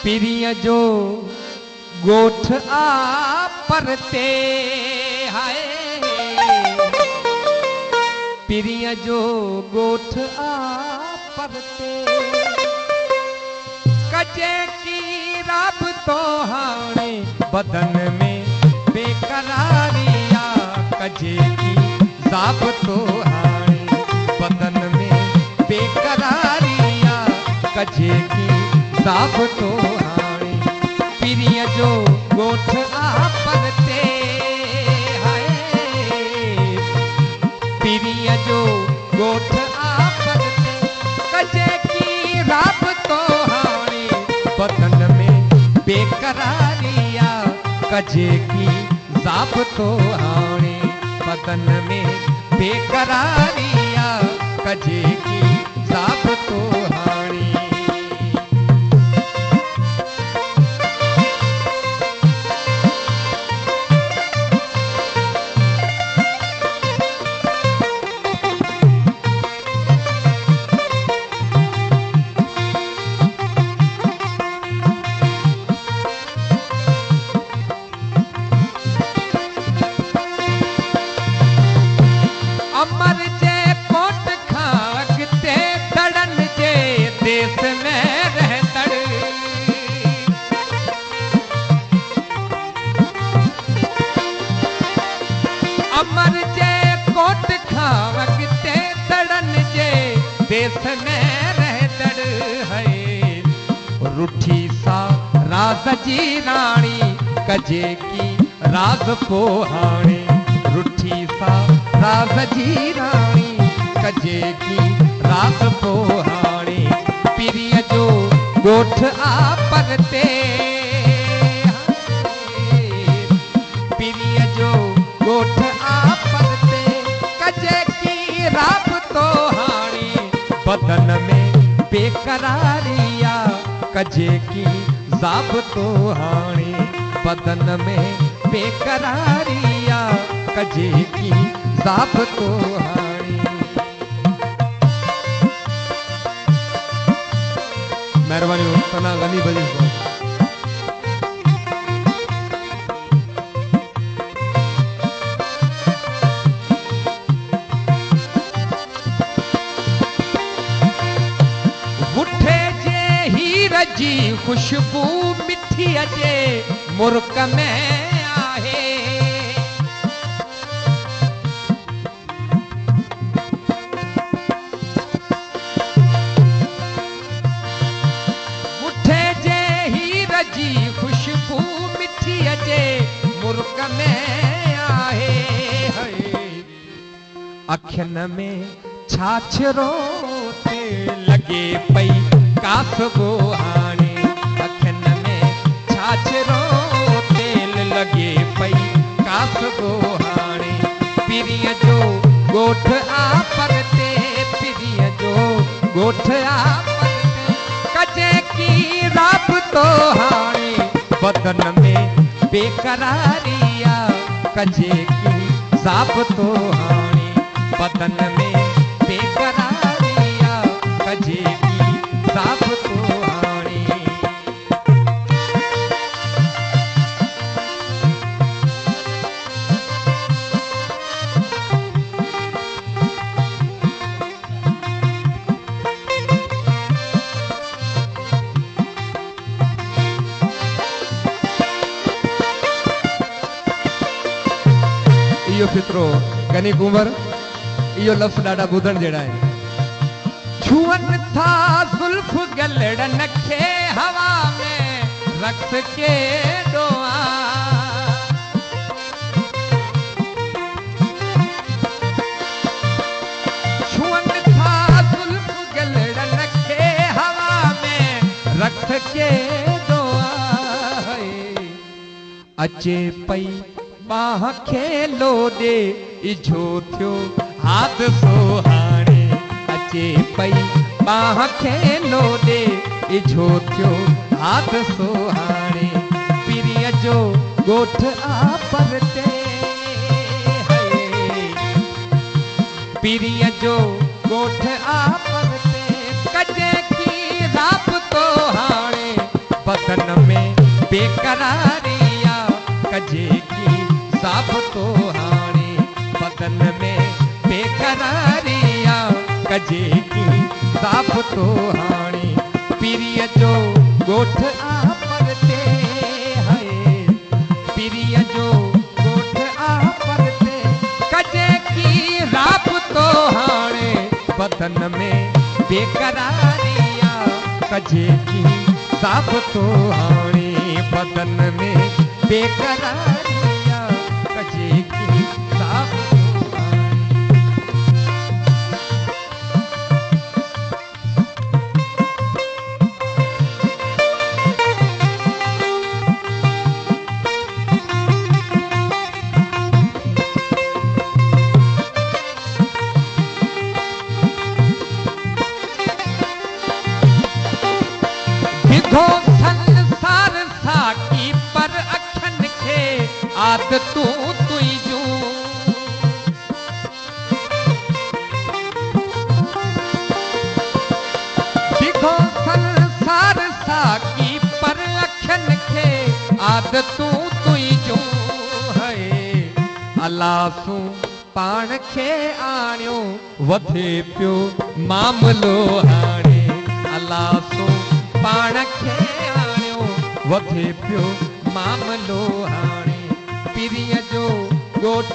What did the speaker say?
पिरिय जो गोठ आ परते हाय, पिरिय जो गोठ आ परते, कजे की रब तो हाणे बदन में बेकरारिया, कजे की रब तो हाणे बदन में बेकरारिया, कजे की रब तो हाणे पिरिय जो गोठ आ परते हाय, पिरिय जो गोठ आ परते, कजे की रब तो हाणे बदन में बेकरारिया, कजे की रब तो हाणे बदन में बेकरारिया, कजे की रब तो हाणे। अमर जे कोट खागते दड़न जे देश में रहतड़, अमर जे कोट खागते दड़न जे देश में रहतड़ है, रूठी सा राज जी रानी, कजे की राज पोहाणे, रूठी सा राज जी रानी, कजे की राज पोहाणे पिरिय जो गोठ आ परते, पिरिय जो गोठ आ परते, कजे की राब तो हाणे बदन में बेकरारिया, कजे की राब तो हाणे बदन में बेकरारिया, कजे की राब तो हाणे। मेहरबानी तना गनी बजी को गुठे जे हीर जी खुशबू मिठी अजे मुर्क में आहे, गुठे जे हीर जी खुशबू मिठी अजे मुर्क में आहे, अखियन में छाछरो ते लगे पई कासबो हाणे, अखियन में छाछरो तेल लगे पई कासबो हाणे पिरिय जो गोठ आ परते, पिरिय जो गोठ आ परते, कजे की रब तो हाणे बदन में बेकरारिया, कजे की रब तो हाणे बदन में बेकरारिया, कजे की रब तो हाणे। इहो फितरो गनी कुंवर, इहो लफ्ज़ ॾाढा ॿुधण जहिड़ा आहिनि। छुअन था जुल्फ गलड़न खे हवा में रक्स के डोआ, छुअन था जुल्फ गलड़न खे हवा में रक्स के डोआ, अचे पई बाह खेलो दे इझो थियो हादसो हाणे, अचे पई बाह खेलो दे इझो थियो हादसो हाणे पिरिय जो गोठ आ परते, पिरिय जो गोठ आ परते, कजे की रब बेकरारिया कजे की साफ तो हाणे बदन में बेकरारिया कजे की साफ तो हाणे पीरिय जो गोठ आ परते है पीरिय जो गोठ आ परते कजे की राप तो हाणे बदन में बेकरारिया कजे की साफ तो हाणे बदन में बेकरारिया कजे की साफ तो दिखो संसार साकी पर अखन खे आदतू तुई जू दिखो संसार साकी पर अखन खे आदतू तुई जू है अलासू पाण खे आणियो वधे पियो मामलो हाणे अलासू पाण खे आणियो वधे पियो मामलो हाणे पीरिय जो गोठ